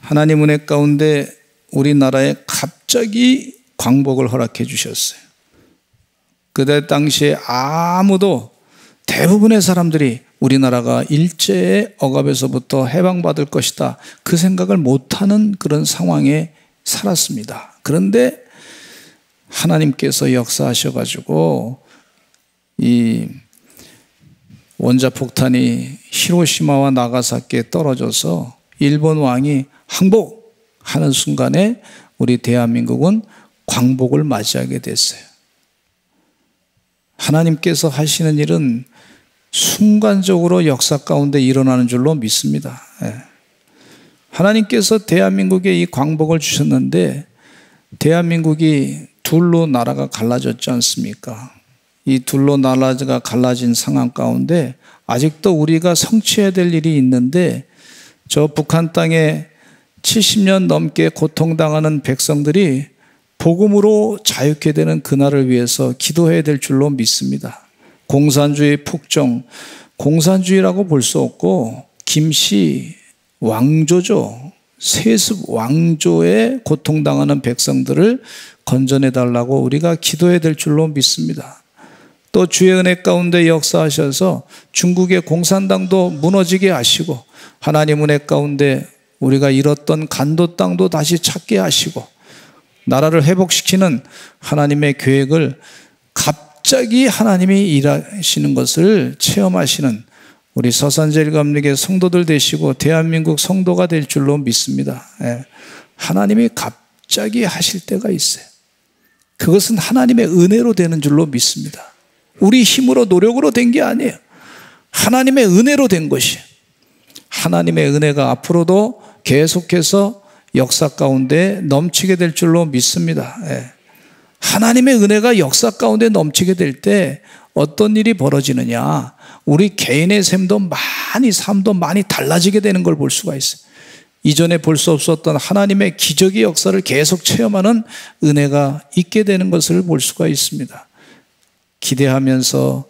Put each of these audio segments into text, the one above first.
하나님 은혜 가운데 우리나라에 갑자기 광복을 허락해 주셨어요. 그때 당시에 아무도, 대부분의 사람들이 우리나라가 일제의 억압에서부터 해방받을 것이다, 그 생각을 못하는 그런 상황에 살았습니다. 그런데 하나님께서 역사하셔가지고 이 원자폭탄이 히로시마와 나가사키에 떨어져서 일본 왕이 항복하는 순간에 우리 대한민국은 광복을 맞이하게 됐어요. 하나님께서 하시는 일은 순간적으로 역사 가운데 일어나는 줄로 믿습니다. 하나님께서 대한민국에 이 광복을 주셨는데, 대한민국이 둘로 나라가 갈라졌지 않습니까? 이 둘로 나라가 갈라진 상황 가운데 아직도 우리가 성취해야 될 일이 있는데, 저 북한 땅에 70년 넘게 고통당하는 백성들이 복음으로 자유케 되는 그날을 위해서 기도해야 될 줄로 믿습니다. 공산주의 폭정, 공산주의라고 볼 수 없고 김씨 왕조죠. 세습 왕조에 고통당하는 백성들을 건져내달라고 우리가 기도해야 될 줄로 믿습니다. 또 주의 은혜 가운데 역사하셔서 중국의 공산당도 무너지게 하시고, 하나님 은혜 가운데 우리가 잃었던 간도 땅도 다시 찾게 하시고, 나라를 회복시키는 하나님의 계획을 갑자기 하나님이 일하시는 것을 체험하시는 우리 서산제일감리교 성도들 되시고 대한민국 성도가 될 줄로 믿습니다. 하나님이 갑자기 하실 때가 있어요. 그것은 하나님의 은혜로 되는 줄로 믿습니다. 우리 힘으로 노력으로 된 게 아니에요. 하나님의 은혜로 된 것이에요. 하나님의 은혜가 앞으로도 계속해서 역사 가운데 넘치게 될 줄로 믿습니다. 하나님의 은혜가 역사 가운데 넘치게 될 때 어떤 일이 벌어지느냐, 우리 개인의 삶도 많이 달라지게 되는 걸 볼 수가 있어요. 이전에 볼 수 없었던 하나님의 기적의 역사를 계속 체험하는 은혜가 있게 되는 것을 볼 수가 있습니다. 기대하면서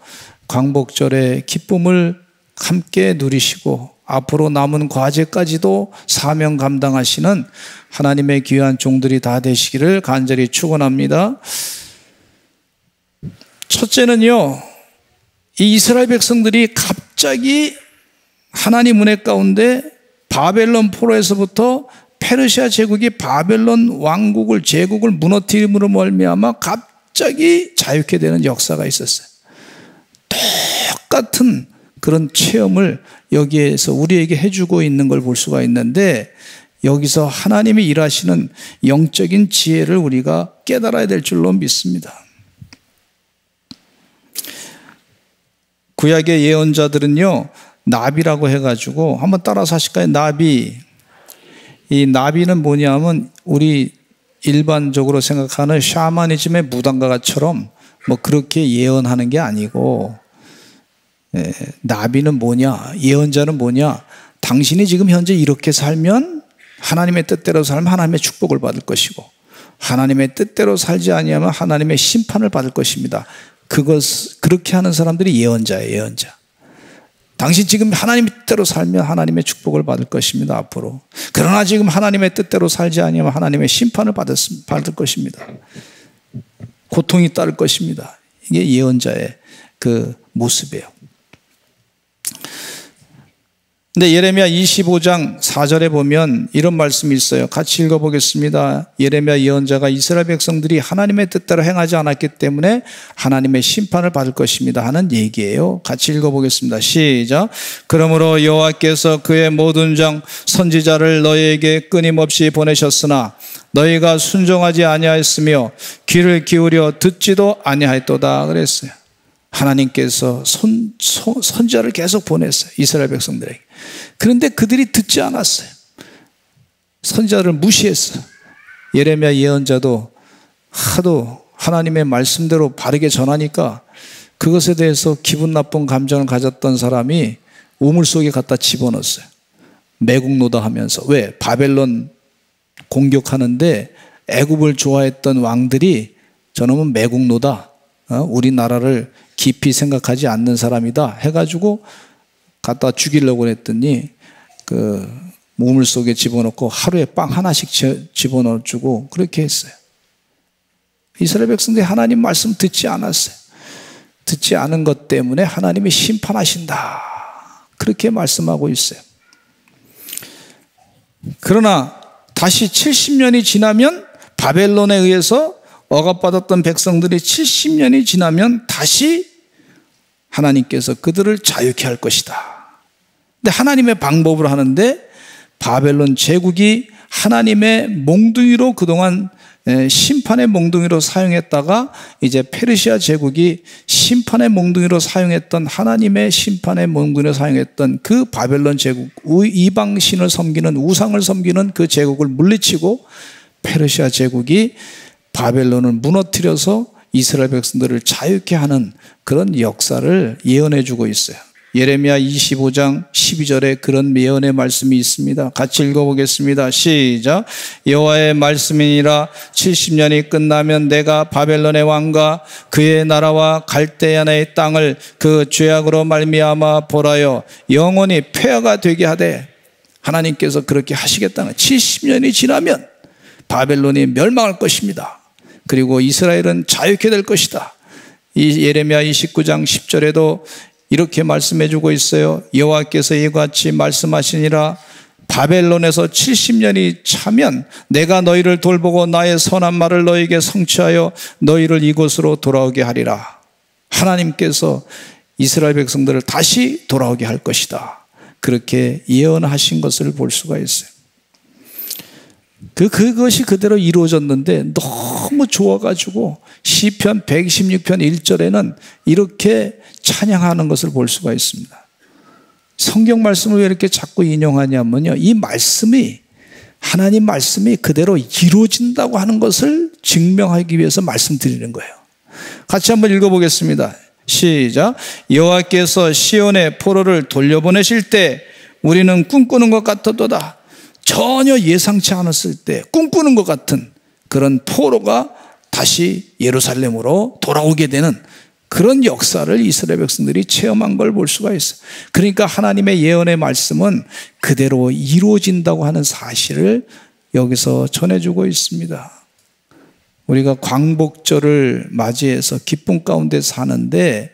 광복절의 기쁨을 함께 누리시고 앞으로 남은 과제까지도 사명 감당하시는 하나님의 귀한 종들이 다 되시기를 간절히 축원합니다. 첫째는요, 이 이스라엘 백성들이 갑자기 하나님 은혜 가운데 바벨론 포로에서부터 페르시아 제국이 바벨론 왕국을, 제국을 무너뜨림으로 말미암아 갑자기 자유케 되는 역사가 있었어요. 똑같은 그런 체험을 여기에서 우리에게 해주고 있는 걸 볼 수가 있는데, 여기서 하나님이 일하시는 영적인 지혜를 우리가 깨달아야 될 줄로 믿습니다. 구약의 예언자들은요, 나비라고 해가지고 한번 따라서 하실까요? 나비. 이 나비는 뭐냐면 우리 일반적으로 생각하는 샤머니즘의 무당가처럼 뭐 그렇게 예언하는 게 아니고, 나비는 뭐냐, 예언자는 뭐냐, 당신이 지금 현재 이렇게 살면 하나님의 뜻대로 살면 하나님의 축복을 받을 것이고, 하나님의 뜻대로 살지 아니하면 하나님의 심판을 받을 것입니다. 그렇게 하는 사람들이 예언자예요. 예언자. 당신 지금 하나님의 뜻대로 살면 하나님의 축복을 받을 것입니다, 앞으로. 그러나 지금 하나님의 뜻대로 살지 아니하면 하나님의 심판을 받을 것입니다. 고통이 따를 것입니다. 이게 예언자의 그 모습이에요. 근데 예레미야 25장 4절에 보면 이런 말씀이 있어요. 같이 읽어보겠습니다. 예레미야 예언자가 이스라엘 백성들이 하나님의 뜻대로 행하지 않았기 때문에 하나님의 심판을 받을 것입니다 하는 얘기예요. 같이 읽어보겠습니다. 시작. 그러므로 여호와께서 그의 모든 종 선지자를 너희에게 끊임없이 보내셨으나 너희가 순종하지 아니하였으며 귀를 기울여 듣지도 아니하였도다 그랬어요. 하나님께서 선지자를 계속 보냈어요, 이스라엘 백성들에게. 그런데 그들이 듣지 않았어요. 선지자를 무시했어요. 예레미야 예언자도 하도 하나님의 말씀대로 바르게 전하니까 그것에 대해서 기분 나쁜 감정을 가졌던 사람이 우물 속에 갖다 집어넣었어요. 매국노다 하면서. 왜? 바벨론 공격하는데 애굽을 좋아했던 왕들이 저놈은 매국노다, 우리나라를 깊이 생각하지 않는 사람이다 해가지고 갖다 죽이려고 했더니 그 우물 속에 집어넣고 하루에 빵 하나씩 집어넣어주고 그렇게 했어요. 이스라엘 백성들이 하나님 말씀 듣지 않았어요. 듣지 않은 것 때문에 하나님이 심판하신다, 그렇게 말씀하고 있어요. 그러나 다시 70년이 지나면, 바벨론에 의해서 억압받았던 백성들이 70년이 지나면 다시 하나님께서 그들을 자유케 할 것이다. 근데 하나님의 방법으로 하는데, 바벨론 제국이 하나님의 몽둥이로 그동안 심판의 몽둥이로 사용했다가 이제 페르시아 제국이 심판의 몽둥이로 사용했던, 하나님의 심판의 몽둥이로 사용했던 그 바벨론 제국, 이방신을 섬기는, 우상을 섬기는 그 제국을 물리치고 페르시아 제국이 바벨론을 무너뜨려서 이스라엘 백성들을 자유케 하는 그런 역사를 예언해 주고 있어요. 예레미야 25장 12절에 그런 예언의 말씀이 있습니다. 같이 읽어보겠습니다. 시작. 여호와의 말씀이니라. 70년이 끝나면 내가 바벨론의 왕과 그의 나라와 갈대아의 땅을 그 죄악으로 말미암아 벌하여 영원히 폐허가 되게 하되, 하나님께서 그렇게 하시겠다는, 70년이 지나면 바벨론이 멸망할 것입니다. 그리고 이스라엘은 자유케 될 것이다. 이 예레미야 29장 10절에도 이렇게 말씀해 주고 있어요. 여호와께서 이와 같이 말씀하시니라. 바벨론에서 70년이 차면 내가 너희를 돌보고 나의 선한 말을 너희에게 성취하여 너희를 이곳으로 돌아오게 하리라. 하나님께서 이스라엘 백성들을 다시 돌아오게 할 것이다, 그렇게 예언하신 것을 볼 수가 있어요. 그것이 그대로 이루어졌는데 너무 좋아가지고 시편 116편 1절에는 이렇게 찬양하는 것을 볼 수가 있습니다. 성경 말씀을 왜 이렇게 자꾸 인용하냐면요, 이 말씀이, 하나님 말씀이 그대로 이루어진다고 하는 것을 증명하기 위해서 말씀드리는 거예요. 같이 한번 읽어보겠습니다. 시작. 여호와께서 시온의 포로를 돌려보내실 때 우리는 꿈꾸는 것 같았도다. 전혀 예상치 않았을 때 꿈꾸는 것 같은 그런 포로가 다시 예루살렘으로 돌아오게 되는 그런 역사를 이스라엘 백성들이 체험한 걸 볼 수가 있어요. 그러니까 하나님의 예언의 말씀은 그대로 이루어진다고 하는 사실을 여기서 전해주고 있습니다. 우리가 광복절을 맞이해서 기쁨 가운데 사는데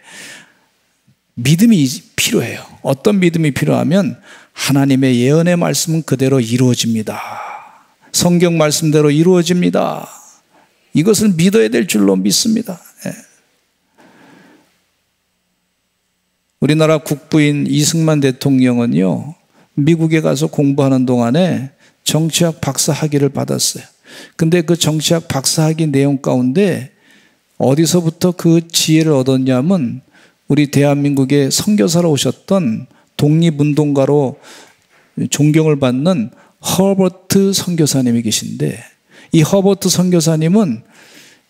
믿음이 필요해요. 어떤 믿음이 필요하면 하나님의 예언의 말씀은 그대로 이루어집니다. 성경 말씀대로 이루어집니다. 이것을 믿어야 될 줄로 믿습니다. 우리나라 국부인 이승만 대통령은요, 미국에 가서 공부하는 동안에 정치학 박사 학위를 받았어요. 근데 그 정치학 박사 학위 내용 가운데 어디서부터 그 지혜를 얻었냐면, 우리 대한민국에 선교사로 오셨던 독립운동가로 존경을 받는 허버트 선교사님이 계신데, 이 허버트 선교사님은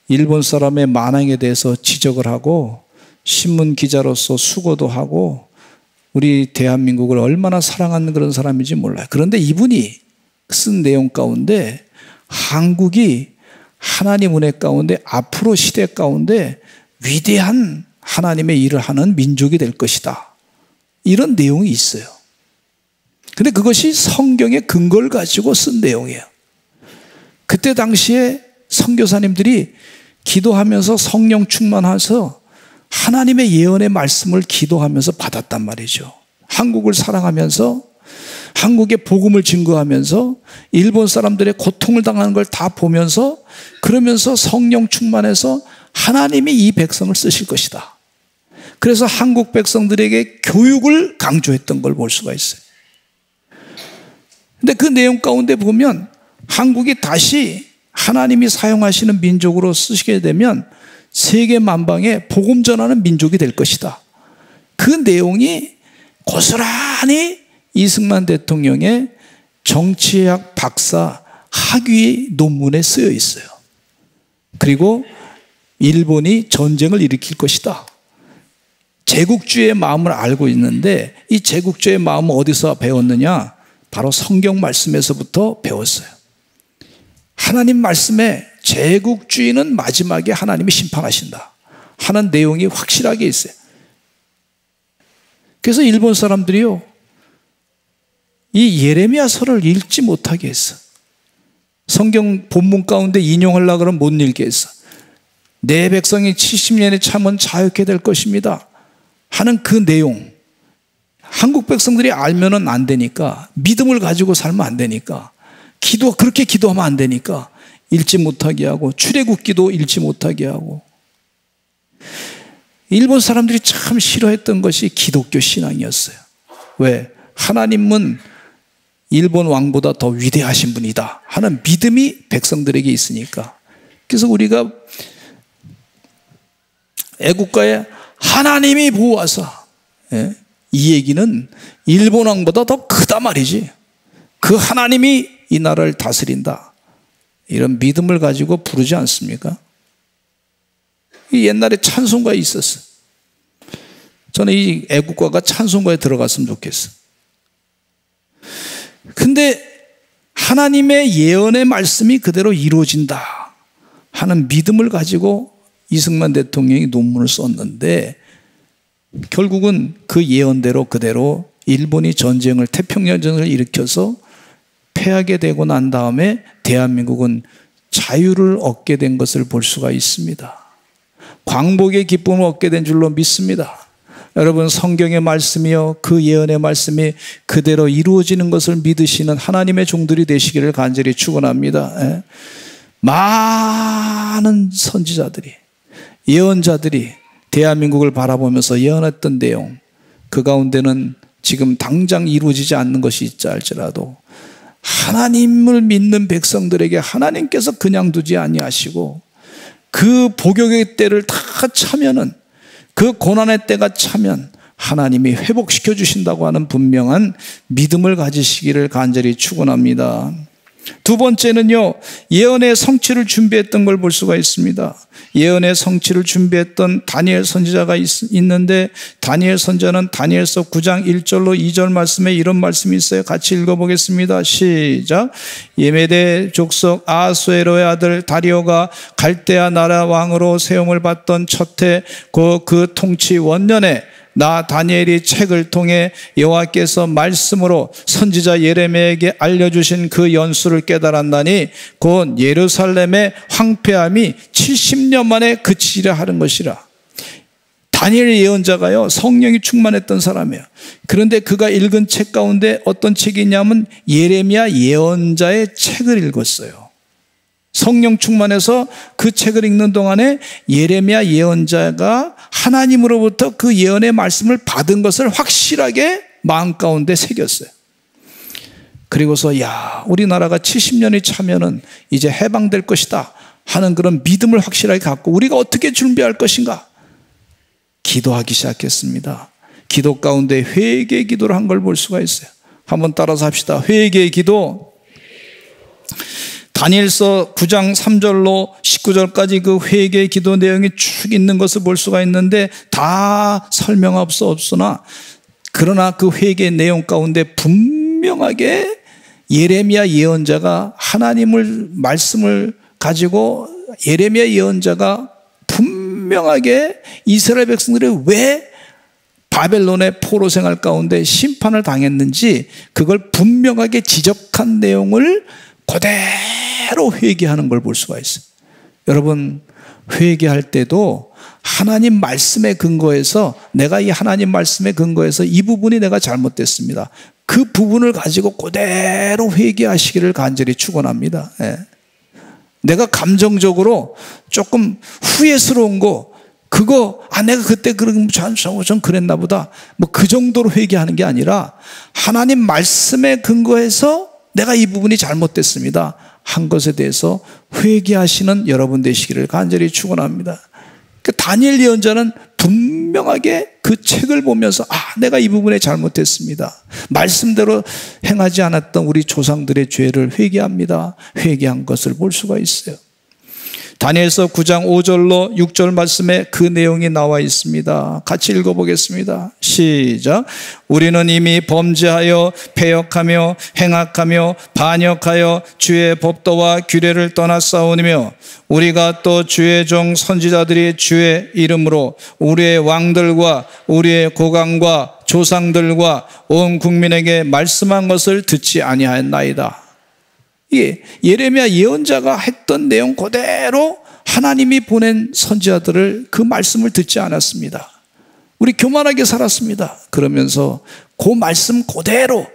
일본 사람의 만행에 대해서 지적을 하고 신문 기자로서 수고도 하고 우리 대한민국을 얼마나 사랑하는 그런 사람인지 몰라요. 그런데 이분이 쓴 내용 가운데 한국이 하나님 은혜 가운데 앞으로 시대 가운데 위대한 하나님의 일을 하는 민족이 될 것이다, 이런 내용이 있어요. 근데 그것이 성경의 근거를 가지고 쓴 내용이에요. 그때 당시에 선교사님들이 기도하면서 성령 충만해서 하나님의 예언의 말씀을 기도하면서 받았단 말이죠. 한국을 사랑하면서, 한국의 복음을 증거하면서, 일본 사람들의 고통을 당하는 걸 다 보면서, 그러면서 성령 충만해서 하나님이 이 백성을 쓰실 것이다. 그래서 한국 백성들에게 교육을 강조했던 걸 볼 수가 있어요. 근데 그 내용 가운데 보면 한국이 다시 하나님이 사용하시는 민족으로 쓰시게 되면 세계 만방에 복음 전하는 민족이 될 것이다. 그 내용이 고스란히 이승만 대통령의 정치학 박사 학위 논문에 쓰여 있어요. 그리고 일본이 전쟁을 일으킬 것이다. 제국주의의 마음을 알고 있는데 이 제국주의의 마음은 어디서 배웠느냐? 바로 성경 말씀에서부터 배웠어요. 하나님 말씀에 제국주의는 마지막에 하나님이 심판하신다. 하는 내용이 확실하게 있어요. 그래서 일본 사람들이요, 이 예레미야서를 읽지 못하게 했어. 성경 본문 가운데 인용하려고 그러면 못 읽게 했어. 내 백성이 70년에 참은 자유케 될 것입니다 하는 그 내용, 한국 백성들이 알면은 안 되니까, 믿음을 가지고 살면 안 되니까, 그렇게 기도하면 안 되니까 읽지 못하게 하고, 출애굽기도 읽지 못하게 하고. 일본 사람들이 참 싫어했던 것이 기독교 신앙이었어요. 왜? 하나님은 일본 왕보다 더 위대하신 분이다 하는 믿음이 백성들에게 있으니까. 그래서 우리가 애국가에 하나님이 보호하사, 이 얘기는 일본 왕보다 더 크다 말이지. 그 하나님이 이 나라를 다스린다, 이런 믿음을 가지고 부르지 않습니까? 옛날에 찬송가에 있었어. 저는 이 애국가가 찬송가에 들어갔으면 좋겠어. 근데 하나님의 예언의 말씀이 그대로 이루어진다 하는 믿음을 가지고 이승만 대통령이 논문을 썼는데, 결국은 그 예언대로 그대로 일본이 태평양전을 일으켜서 패하게 되고 난 다음에 대한민국은 자유를 얻게 된 것을 볼 수가 있습니다. 광복의 기쁨을 얻게 된 줄로 믿습니다. 여러분, 성경의 말씀이요, 그 예언의 말씀이 그대로 이루어지는 것을 믿으시는 하나님의 종들이 되시기를 간절히 축원합니다. 많은 선지자들이, 예언자들이 대한민국을 바라보면서 예언했던 내용, 그 가운데는 지금 당장 이루어지지 않는 것이 있자 할지라도 하나님을 믿는 백성들에게 하나님께서 그냥 두지 아니하시고, 그 복역의 때를 다 차면은, 그 고난의 때가 차면 하나님이 회복시켜 주신다고 하는 분명한 믿음을 가지시기를 간절히 축원합니다. 두 번째는요, 예언의 성취를 준비했던 걸 볼 수가 있습니다. 예언의 성취를 준비했던 다니엘 선지자가 있는데, 다니엘 선지자는 다니엘서 9장 1절로 2절 말씀에 이런 말씀이 있어요. 같이 읽어보겠습니다. 시작. 예메대 족속 아하수에로의 아들 다리오가 갈대아 나라 왕으로 세움을 받던 첫해 그 통치 원년에 나 다니엘이 책을 통해 여호와께서 말씀으로 선지자 예레미야에게 알려주신 그 연수를 깨달았나니 곧 예루살렘의 황폐함이 70년 만에 그치리라 하는 것이라. 다니엘 예언자가요, 성령이 충만했던 사람이에요. 그런데 그가 읽은 책 가운데 어떤 책이 있냐면 예레미야 예언자의 책을 읽었어요. 성령 충만해서 그 책을 읽는 동안에 예레미야 예언자가 하나님으로부터 그 예언의 말씀을 받은 것을 확실하게 마음 가운데 새겼어요. 그리고서 우리나라가 70년이 차면은 이제 해방될 것이다 하는 그런 믿음을 확실하게 갖고 우리가 어떻게 준비할 것인가 기도하기 시작했습니다. 기도 가운데 회개의 기도를 한 걸 볼 수가 있어요. 한번 따라서 합시다. 회개의 기도. 다니엘서 9장 3절로 19절까지 그 회개의 기도 내용이 쭉 있는 것을 볼 수가 있는데 다 설명 없으나 그러나 그 회개의 내용 가운데 분명하게 예레미야 예언자가 하나님을 말씀을 가지고 예레미야 예언자가 분명하게 이스라엘 백성들이 왜 바벨론의 포로 생활 가운데 심판을 당했는지 그걸 분명하게 지적한 내용을 그대로 회개하는 걸 볼 수가 있어요. 여러분, 회개할 때도 하나님 말씀에 근거해서 내가 이 하나님 말씀에 근거해서 이 부분이 내가 잘못됐습니다. 그 부분을 가지고 그대로 회개하시기를 간절히 축원합니다. 내가 감정적으로 조금 후회스러운 거 그거 내가 그때 좀 그랬나 보다 뭐 그 정도로 회개하는 게 아니라 하나님 말씀에 근거해서 내가 이 부분이 잘못됐습니다 한 것에 대해서 회개하시는 여러분 되시기를 간절히 축원합니다. 그 다니엘 예언자는 분명하게 그 책을 보면서 내가 이 부분에 잘못했습니다. 말씀대로 행하지 않았던 우리 조상들의 죄를 회개합니다. 회개한 것을 볼 수가 있어요. 다니엘서 9장 5절로 6절 말씀에 그 내용이 나와 있습니다. 같이 읽어보겠습니다. 시작. 우리는 이미 범죄하여 패역하며 행악하며 반역하여 주의 법도와 규례를 떠났사오니며 우리가 또 주의 종 선지자들이 주의 이름으로 우리의 왕들과 우리의 고관과 조상들과 온 국민에게 말씀한 것을 듣지 아니하였나이다. 예레미야 예언자가 했던 내용 그대로 하나님이 보낸 선지자들을 그 말씀을 듣지 않았습니다. 우리 교만하게 살았습니다. 그러면서 그 말씀 그대로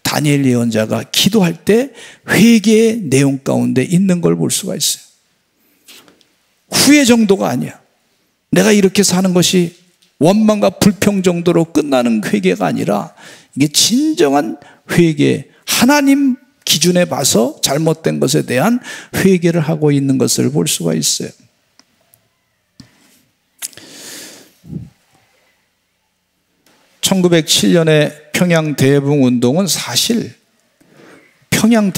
다니엘 예언자가 기도할 때 회개의 내용 가운데 있는 걸 볼 수가 있어요. 후회 정도가 아니야. 내가 이렇게 사는 것이 원망과 불평 정도로 끝나는 회개가 아니라 이게 진정한 회개, 하나님 기준에 봐서 잘못된 것에 대한 회개를 하고 있는 것을 볼 수가 있어요. (1907년에) 평양 대붕운동은 사실 평양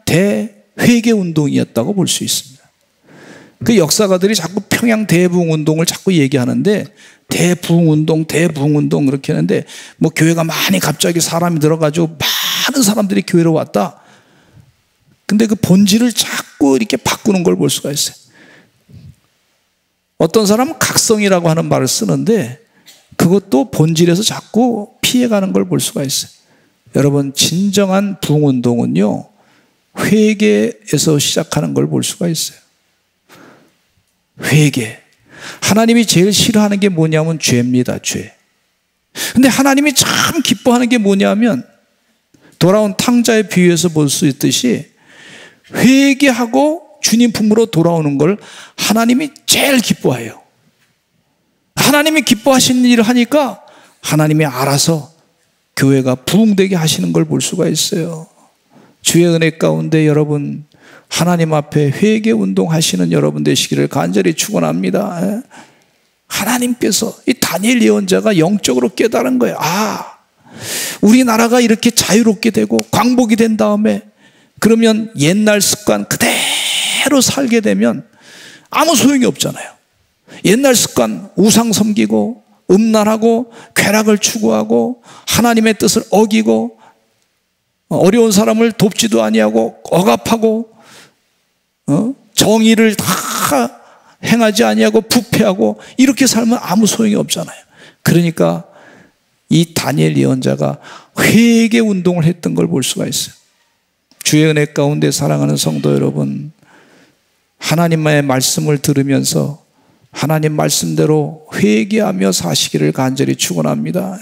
대회개운동이었다고 볼 수 있습니다. 그 역사가들이 자꾸 평양 대붕운동을 자꾸 얘기하는데 대붕운동 그렇게 하는데 뭐 교회가 많이 갑자기 사람이 들어가지고 많은 사람들이 교회로 왔다. 근데 그 본질을 자꾸 이렇게 바꾸는 걸 볼 수가 있어요. 어떤 사람은 각성이라고 하는 말을 쓰는데 그것도 본질에서 자꾸 피해가는 걸 볼 수가 있어요. 여러분, 진정한 부흥운동은요, 회개에서 시작하는 걸 볼 수가 있어요. 회개. 하나님이 제일 싫어하는 게 뭐냐면 죄입니다. 죄. 근데 하나님이 참 기뻐하는 게 뭐냐면 돌아온 탕자의 비유에서 볼 수 있듯이 회개하고 주님 품으로 돌아오는 걸 하나님이 제일 기뻐해요. 하나님이 기뻐하시는 일을 하니까 하나님이 알아서 교회가 부흥되게 하시는 걸 볼 수가 있어요. 주의 은혜 가운데 여러분, 하나님 앞에 회개 운동하시는 여러분 되시기를 간절히 축원합니다. 하나님께서 이 다니엘 예언자가 영적으로 깨달은 거예요. 우리나라가 이렇게 자유롭게 되고 광복이 된 다음에 그러면 옛날 습관 그대로 살게 되면 아무 소용이 없잖아요. 옛날 습관, 우상 섬기고 음란하고 쾌락을 추구하고 하나님의 뜻을 어기고 어려운 사람을 돕지도 아니하고 억압하고 정의를 다 행하지 아니하고 부패하고 이렇게 살면 아무 소용이 없잖아요. 그러니까 이 다니엘 예언자가 회개 운동을 했던 걸 볼 수가 있어요. 주의 은혜 가운데 사랑하는 성도 여러분, 하나님의 말씀을 들으면서 하나님 말씀대로 회개하며 사시기를 간절히 축원합니다.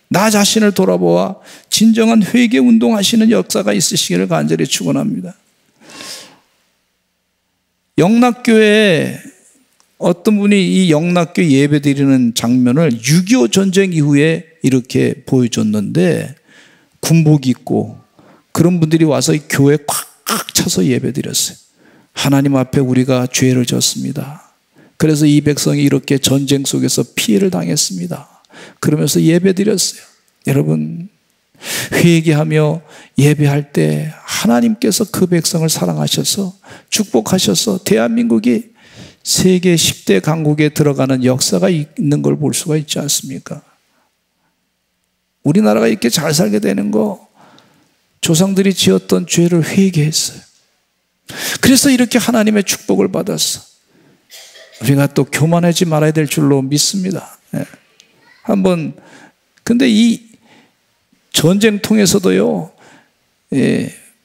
나 자신을 돌아보아 진정한 회개 운동하시는 역사가 있으시기를 간절히 축원합니다. 영락교회에 어떤 분이 이 영락교 예배 드리는 장면을 6.25 전쟁 이후에 이렇게 보여줬는데, 군복 입고 그런 분들이 와서 이 교회에 꽉 차서 예배 드렸어요. 하나님 앞에 우리가 죄를 졌습니다. 그래서 이 백성이 이렇게 전쟁 속에서 피해를 당했습니다. 그러면서 예배 드렸어요. 여러분, 회개하며 예배할 때 하나님께서 그 백성을 사랑하셔서 축복하셔서 대한민국이 세계 10대 강국에 들어가는 역사가 있는 걸 볼 수가 있지 않습니까? 우리나라가 이렇게 잘 살게 되는 거 조상들이 지었던 죄를 회개했어요. 그래서 이렇게 하나님의 축복을 받았어. 우리가 또 교만하지 말아야 될 줄로 믿습니다. 근데 이 전쟁통에서도요,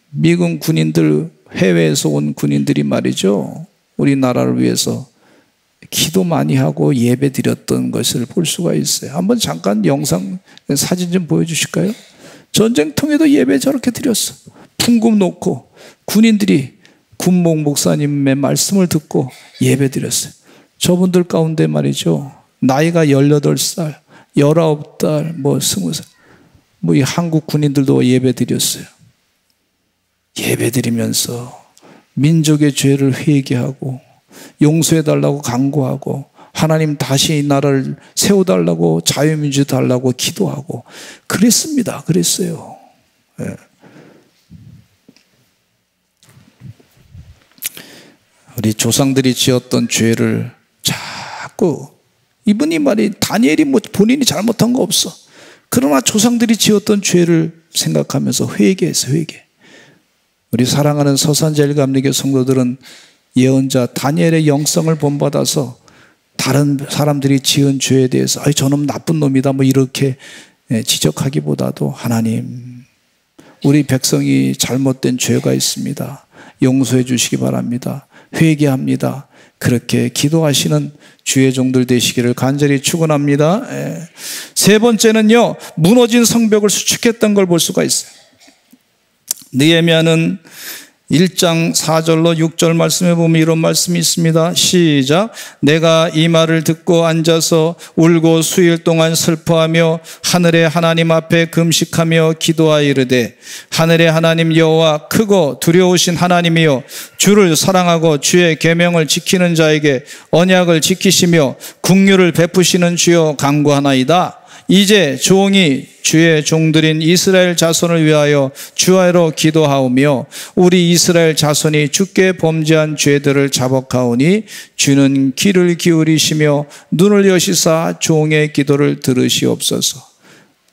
미군 군인들, 해외에서 온 군인들이 말이죠, 우리나라를 위해서 기도 많이 하고 예배 드렸던 것을 볼 수가 있어요. 한번 잠깐 영상, 사진 좀 보여주실까요? 전쟁통에도 예배 저렇게 드렸어. 풍금 놓고 군인들이 군목 목사님의 말씀을 듣고 예배 드렸어요. 저분들 가운데 말이죠, 나이가 18살, 19달, 20살, 이 한국 군인들도 예배 드렸어요. 예배 드리면서 민족의 죄를 회개하고 용서해달라고 간구하고 하나님 다시 이 나라를 세워달라고 자유민주 달라고 기도하고 그랬습니다. 그랬어요. 우리 조상들이 지었던 죄를 자꾸, 이분이 말이 다니엘이 뭐 본인이 잘못한 거 없어. 그러나 조상들이 지었던 죄를 생각하면서 회개해서 회개. 우리 사랑하는 서산제일감리교 성도들은 예언자 다니엘의 영성을 본받아서 다른 사람들이 지은 죄에 대해서 저놈 나쁜 놈이다 뭐 이렇게 지적하기보다도 하나님, 우리 백성이 잘못된 죄가 있습니다. 용서해 주시기 바랍니다. 회개합니다. 그렇게 기도하시는 주의 종들 되시기를 간절히 축원합니다. 세 번째는요, 무너진 성벽을 수축했던 걸 볼 수가 있어요. 느헤미야는 1장 4절로 6절 말씀에 보면 이런 말씀이 있습니다. 시작. 내가 이 말을 듣고 앉아서 울고 수일 동안 슬퍼하며 하늘의 하나님 앞에 금식하며 기도하이르되, 하늘의 하나님 여호와 크고 두려우신 하나님이여, 주를 사랑하고 주의 계명을 지키는 자에게 언약을 지키시며 긍휼을 베푸시는 주여 간구하나이다. 이제 종이 주의 종들인 이스라엘 자손을 위하여 주하로 기도하오며 우리 이스라엘 자손이 주께 범죄한 죄들을 자복하오니 주는 귀를 기울이시며 눈을 여시사 종의 기도를 들으시옵소서.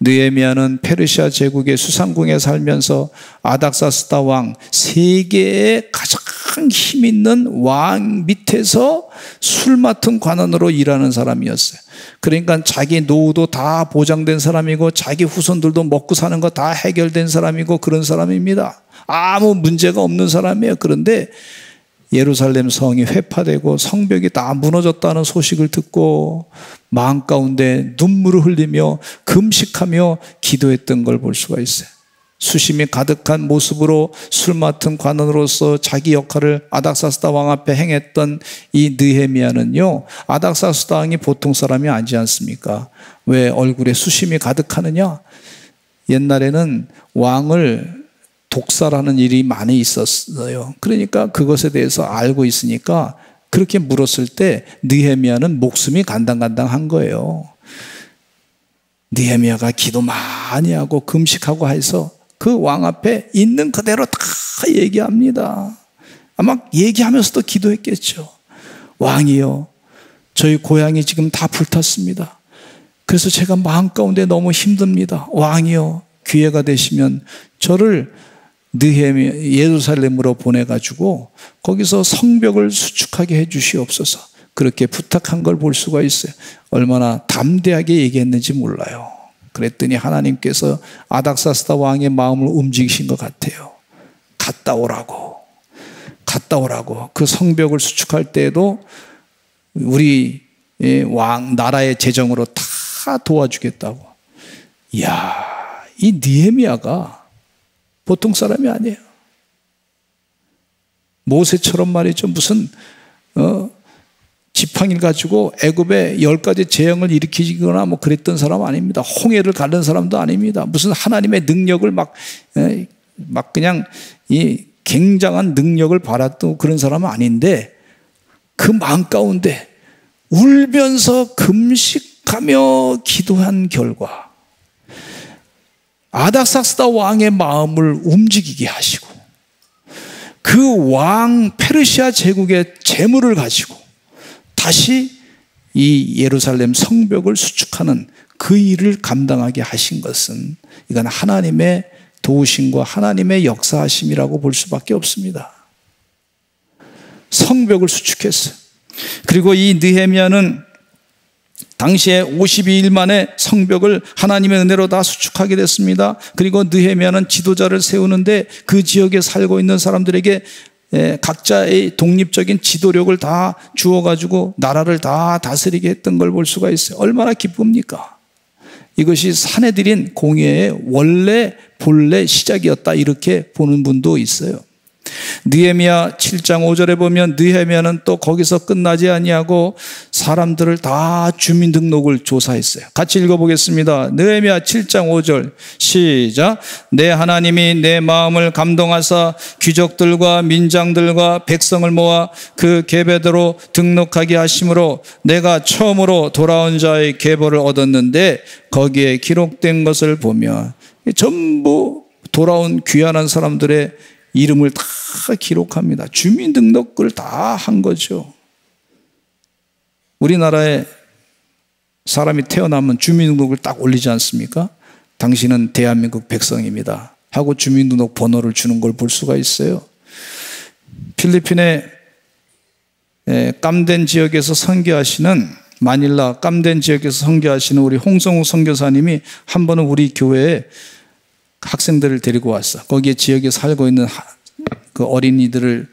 느헤미야는 페르시아 제국의 수상궁에 살면서 아닥사스다 왕, 세계의 가장 힘 있는 왕 밑에서 술 맡은 관원으로 일하는 사람이었어요. 그러니까 자기 노후도 다 보장된 사람이고 자기 후손들도 먹고 사는 거 다 해결된 사람이고 그런 사람입니다. 아무 문제가 없는 사람이에요. 그런데 예루살렘 성이 회파되고 성벽이 다 무너졌다는 소식을 듣고 마음 가운데 눈물을 흘리며 금식하며 기도했던 걸 볼 수가 있어요. 수심이 가득한 모습으로 술 맡은 관원으로서 자기 역할을 아닥사스다 왕 앞에 행했던 이 느헤미야는요, 아닥사스다 왕이 보통 사람이 아니지 않습니까? 왜 얼굴에 수심이 가득하느냐? 옛날에는 왕을 독살하는 일이 많이 있었어요. 그러니까 그것에 대해서 알고 있으니까 그렇게 물었을 때 느헤미야는 목숨이 간당간당한 거예요. 느헤미야가 기도 많이 하고 금식하고 해서 그 왕 앞에 있는 그대로 다 얘기합니다. 아마 얘기하면서도 기도했겠죠. 왕이요, 저희 고향이 지금 다 불탔습니다. 그래서 제가 마음 가운데 너무 힘듭니다. 왕이요, 기회가 되시면 저를 느헤미야 예루살렘으로 보내가지고 거기서 성벽을 수축하게 해 주시옵소서. 그렇게 부탁한 걸 볼 수가 있어요. 얼마나 담대하게 얘기했는지 몰라요. 그랬더니 하나님께서 아닥사스다 왕의 마음을 움직이신 것 같아요. 갔다 오라고. 그 성벽을 수축할 때에도 우리 왕 나라의 재정으로 다 도와주겠다고. 이야, 이 느헤미야가 보통 사람이 아니에요. 모세처럼 말이죠. 무슨 지팡이를 가지고 애굽에 10가지 재앙을 일으키거나 뭐 그랬던 사람 아닙니다. 홍해를 가른 사람도 아닙니다. 무슨 하나님의 능력을 막 그냥 이 굉장한 능력을 바랐던 그런 사람은 아닌데, 그 마음 가운데 울면서 금식하며 기도한 결과 아닥사스다 왕의 마음을 움직이게 하시고 그 왕 페르시아 제국의 재물을 가지고 다시 이 예루살렘 성벽을 수축하는 그 일을 감당하게 하신 것은, 이건 하나님의 도우심과 하나님의 역사하심이라고 볼 수밖에 없습니다. 성벽을 수축했어요. 그리고 이 느헤미야는 당시에 52일 만에 성벽을 하나님의 은혜로 다 수축하게 됐습니다. 그리고 느헤미야는 지도자를 세우는데 그 지역에 살고 있는 사람들에게 각자의 독립적인 지도력을 다 주어가지고 나라를 다 다스리게 했던 걸 볼 수가 있어요. 얼마나 기쁩니까? 이것이 사내들인 공예의 원래 본래 시작이었다, 이렇게 보는 분도 있어요. 느헤미야 7장 5절에 보면 느헤미야는 또 거기서 끝나지 아니하고 사람들을 다 주민등록을 조사했어요. 같이 읽어보겠습니다. 느헤미야 7장 5절 시작. 내 하나님이 내 마음을 감동하사 귀족들과 민장들과 백성을 모아 그 계배대로 등록하게 하심으로 내가 처음으로 돌아온 자의 계보를 얻었는데 거기에 기록된 것을 보면 전부 돌아온 귀환한 사람들의 이름을 다 기록합니다. 주민등록을 다 한 거죠. 우리나라에 사람이 태어나면 주민등록을 딱 올리지 않습니까? 당신은 대한민국 백성입니다 하고 주민등록 번호를 주는 걸 볼 수가 있어요. 필리핀의 깜덴 지역에서 선교하시는, 마닐라 깜덴 지역에서 선교하시는 우리 홍성우 선교사님이 한 번은 우리 교회에 학생들을 데리고 왔어. 거기에 지역에 살고 있는 그 어린이들을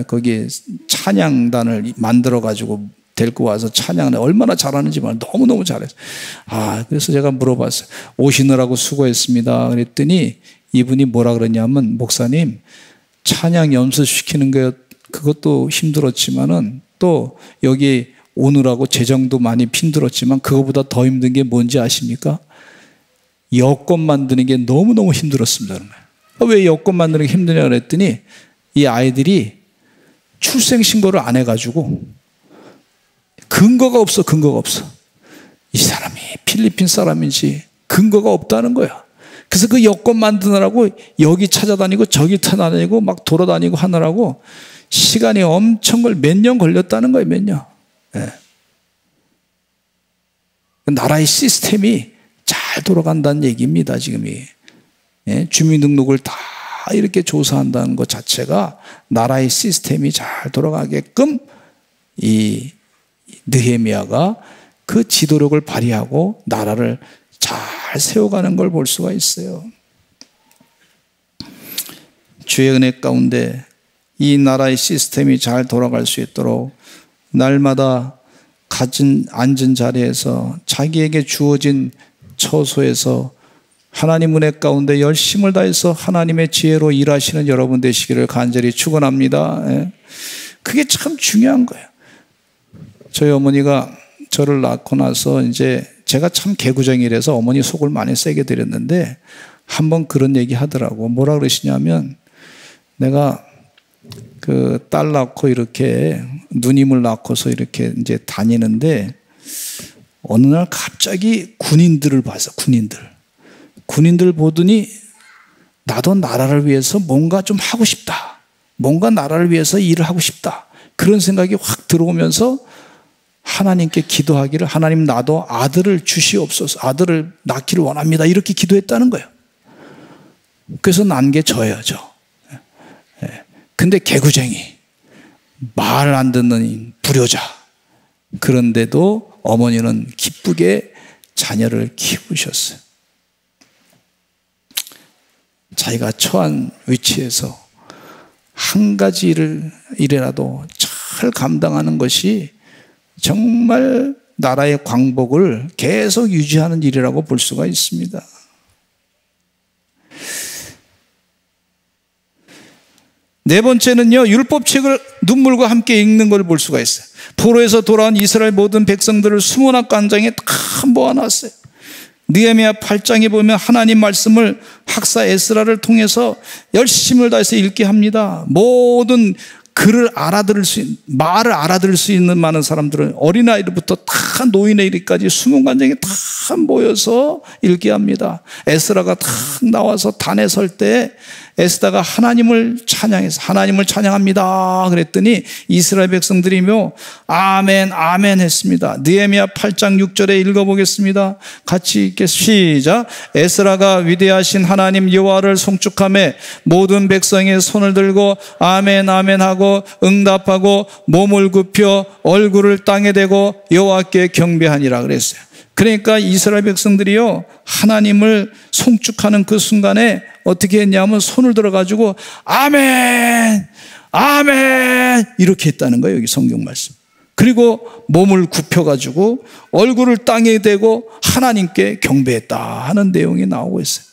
거기에 찬양단을 만들어 가지고 데리고 와서 찬양을 얼마나 잘하는지 너무너무 잘했어요. 그래서 제가 물어봤어요. 오시느라고 수고했습니다. 그랬더니 이분이 뭐라 그러냐면, 목사님, 찬양 연습시키는 게 그것도 힘들었지만은 또 여기 오느라고 재정도 많이 힘들었지만 그거보다 더 힘든 게 뭔지 아십니까? 여권 만드는 게 너무너무 힘들었습니다. 왜 여권 만드는 게 힘드냐 그랬더니 이 아이들이 출생신고를 안 해가지고 근거가 없어. 이 사람이 필리핀 사람인지 근거가 없다는 거야. 그래서 그 여권 만드느라고 여기 찾아다니고 저기 찾아다니고 막 돌아다니고 하느라고 시간이 엄청 몇 년 걸렸다는 거예요. 몇 년. 나라의 시스템이 잘 돌아간다는 얘기입니다. 지금이. 주민등록을 다 이렇게 조사한다는 것 자체가 나라의 시스템이 잘 돌아가게끔 이 느헤미야가 그 지도력을 발휘하고 나라를 잘 세워가는 걸 볼 수가 있어요. 주의 은혜 가운데 이 나라의 시스템이 잘 돌아갈 수 있도록 날마다 앉은 자리에서 자기에게 주어진 처소에서 하나님 은혜 가운데 열심을 다해서 하나님의 지혜로 일하시는 여러분 되시기를 간절히 축원합니다. 그게 참 중요한 거예요. 저희 어머니가 저를 낳고 나서 이제 제가 참 개구쟁이라서 어머니 속을 많이 세게 드렸는데 한번 그런 얘기 하더라고. 뭐라 그러시냐면, 내가 그 딸 낳고 이렇게 누님을 낳고서 이렇게 이제 다니는데 어느 날 갑자기 군인들을 봐서 군인들 보더니 나도 나라를 위해서 뭔가 좀 하고 싶다. 뭔가 나라를 위해서 일을 하고 싶다. 그런 생각이 확 들어오면서 하나님께 기도하기를, 하나님 나도 아들을 주시옵소서, 아들을 낳기를 원합니다. 이렇게 기도했다는 거예요. 그래서 난 게 저예요, 저. 근데 개구쟁이, 말 안 듣는 불효자. 그런데도 어머니는 기쁘게 자녀를 키우셨어요. 자기가 처한 위치에서 한 가지 일이라도 잘 감당하는 것이 정말 나라의 광복을 계속 유지하는 일이라고 볼 수가 있습니다. 네 번째는요, 율법책을 눈물과 함께 읽는 걸 볼 수가 있어요. 포로에서 돌아온 이스라엘 모든 백성들을 수문학 관장에 다 모아놨어요. 느헤미야 8장에 보면 하나님 말씀을 학사 에스라를 통해서 열심을 다해서 읽게 합니다. 모든 글을 알아들을 수 있는, 말을 알아들을 수 있는 많은 사람들은 어린아이들부터 다 노인에 이르기까지 수문관장에 다 모여서 읽게 합니다. 에스라가 다 나와서 단에 설 때 에스다가 하나님을 찬양해서 하나님을 찬양합니다 그랬더니 이스라엘 백성들이며 아멘 아멘 했습니다. 느헤미야 8장 6절에 읽어보겠습니다. 같이 읽겠습니다. 시작. 에스라가 위대하신 하나님 여호와를 송축하며 모든 백성의 손을 들고 아멘 아멘 하고 응답하고 몸을 굽혀 얼굴을 땅에 대고 여호와께 경배하니라 그랬어요. 그러니까 이스라엘 백성들이요, 하나님을 송축하는 그 순간에 어떻게 했냐면 손을 들어가지고 아멘 아멘 이렇게 했다는 거예요. 여기 성경 말씀. 그리고 몸을 굽혀가지고 얼굴을 땅에 대고 하나님께 경배했다 하는 내용이 나오고 있어요.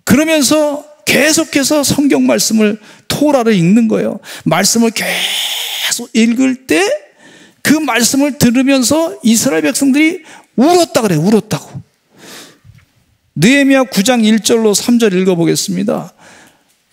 그러면서 계속해서 성경 말씀을, 토라를 읽는 거예요. 말씀을 계속 읽을 때 그 말씀을 들으면서 이스라엘 백성들이 울었다 그래요. 울었다고. 느헤미야 9장 1절로 3절 읽어보겠습니다.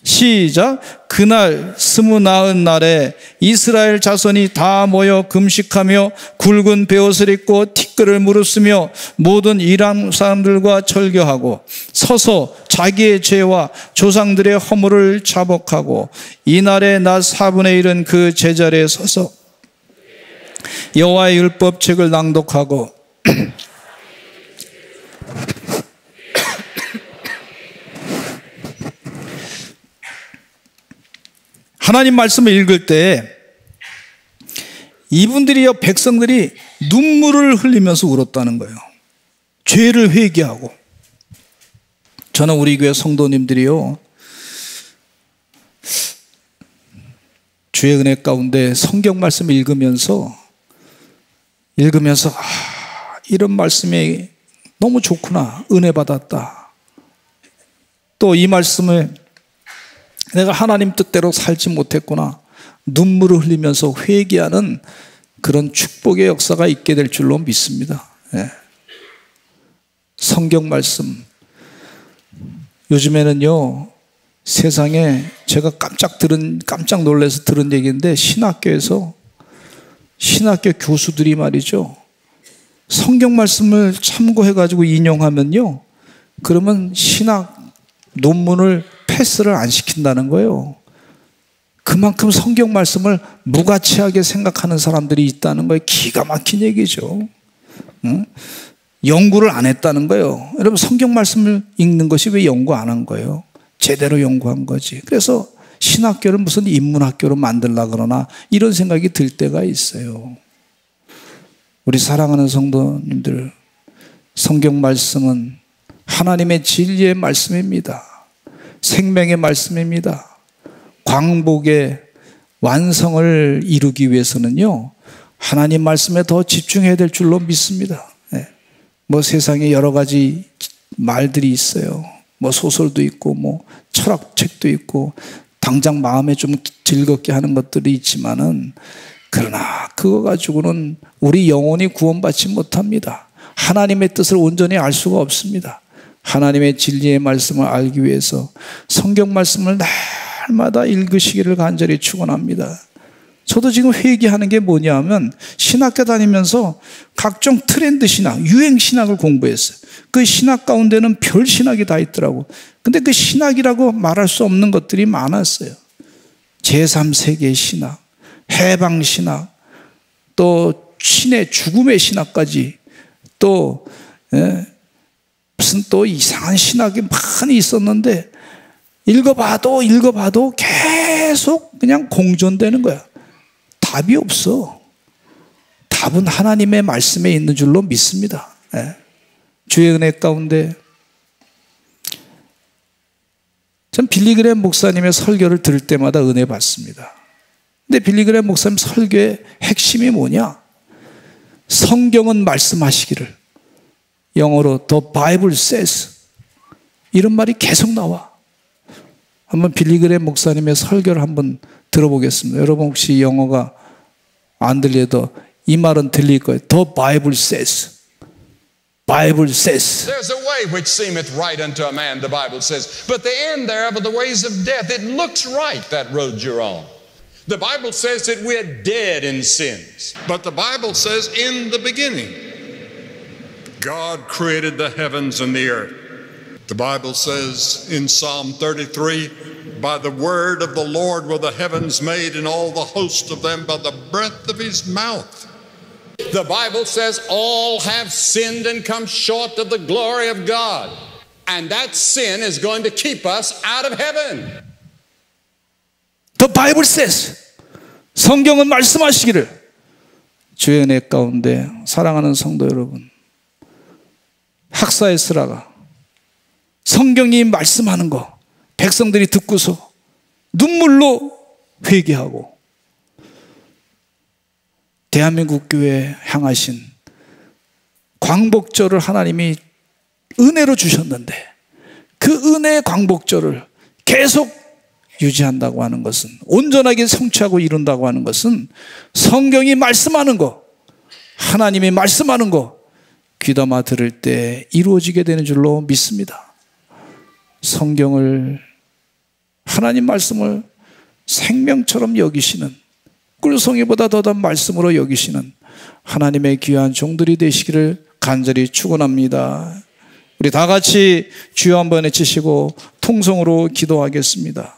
시작. 그날 29날에 이스라엘 자손이 다 모여 금식하며 굵은 베옷을 입고 티끌을 무릅쓰며 모든 이방 사람들과 절교하고 서서 자기의 죄와 조상들의 허물을 자복하고 이날에 낮 4분의 1은 그 제자리에 서서 여호와의 율법책을 낭독하고 하나님 말씀을 읽을 때 이분들이요, 백성들이 눈물을 흘리면서 울었다는 거예요. 죄를 회개하고. 저는 우리 교회 성도님들이요, 주의 은혜 가운데 성경 말씀을 읽으면서 이런 말씀이 너무 좋구나, 은혜 받았다. 또 이 말씀을 내가 하나님 뜻대로 살지 못했구나, 눈물을 흘리면서 회개하는 그런 축복의 역사가 있게 될 줄로 믿습니다. 예. 성경 말씀, 요즘에는요, 세상에 제가 깜짝 놀라서 들은 얘기인데, 신학교 교수들이 말이죠, 성경 말씀을 참고해가지고 인용하면요, 그러면 신학 논문을 패스를 안 시킨다는 거예요. 그만큼 성경 말씀을 무가치하게 생각하는 사람들이 있다는 거예요. 기가 막힌 얘기죠. 응? 연구를 안 했다는 거예요. 여러분, 성경 말씀을 읽는 것이 왜 연구 안 한 거예요? 제대로 연구한 거지. 그래서 신학교를 무슨 인문학교로 만들려고 그러나 이런 생각이 들 때가 있어요. 우리 사랑하는 성도님들, 성경 말씀은 하나님의 진리의 말씀입니다. 생명의 말씀입니다. 광복의 완성을 이루기 위해서는요, 하나님 말씀에 더 집중해야 될 줄로 믿습니다. 네. 뭐 세상에 여러 가지 말들이 있어요. 뭐 소설도 있고, 뭐 철학책도 있고, 당장 마음에 좀 즐겁게 하는 것들이 있지만은, 그러나 그거 가지고는 우리 영혼이 구원받지 못합니다. 하나님의 뜻을 온전히 알 수가 없습니다. 하나님의 진리의 말씀을 알기 위해서 성경 말씀을 날마다 읽으시기를 간절히 축원합니다. 저도 지금 회개하는 게 뭐냐 하면, 신학교 다니면서 각종 트렌드 신학, 유행 신학을 공부했어요. 그 신학 가운데는 별 신학이 다 있더라고. 근데 그 신학이라고 말할 수 없는 것들이 많았어요. 제3세계 신학, 해방 신학, 또 신의 죽음의 신학까지, 또 무슨 또 이상한 신학이 많이 있었는데, 읽어봐도 계속 그냥 공존되는 거야. 답이 없어. 답은 하나님의 말씀에 있는 줄로 믿습니다. 주의 은혜 가운데 전 빌리그램 목사님의 설교를 들을 때마다 은혜 받습니다. 근데 빌리그램 목사님 설교의 핵심이 뭐냐? 성경은 말씀하시기를, 영어로 The Bible says, 이런 말이 계속 나와. 한번 빌리그램 목사님의 설교를 한번 들어보겠습니다. 여러분 혹시 영어가 안 들려도 이 말은 들릴 거예요. The Bible says. Bible says. There's a way which seemeth right unto a man, the Bible says, but the end thereof are the ways of death. It looks right, that road you're on. The Bible says that we're dead in sins. But the Bible says in the beginning, God created the heavens and the earth. The Bible says in Psalm 33, by the word of the Lord were the heavens made, and all the host of them by the breath of his mouth. The Bible says all have sinned and come short of the glory of God. And that sin is going to keep us out of heaven. The Bible says. 성경은 말씀하시기를. 주의 은혜 가운데 사랑하는 성도 여러분, 학사에스라가 성경이 말씀하는 거 백성들이 듣고서 눈물로 회개하고 대한민국 교회에 향하신 광복절을 하나님이 은혜로 주셨는데, 그 은혜의 광복절을 계속 유지한다고 하는 것은, 온전하게 성취하고 이룬다고 하는 것은 성경이 말씀하는 거, 하나님이 말씀하는 거 귀담아 들을 때 이루어지게 되는 줄로 믿습니다. 성경을 하나님 말씀을 생명처럼 여기시는, 꿀송이보다 더한 말씀으로 여기시는 하나님의 귀한 종들이 되시기를 간절히 축원합니다. 우리 다 같이 주여 한번 외치시고 통성으로 기도하겠습니다.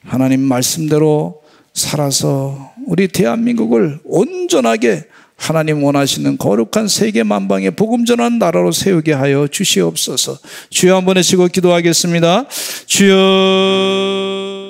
하나님 말씀대로 살아서 우리 대한민국을 온전하게 하나님 원하시는 거룩한 세계 만방의 복음 전하는 나라로 세우게 하여 주시옵소서. 주여 한번 외치고 기도하겠습니다. 주여.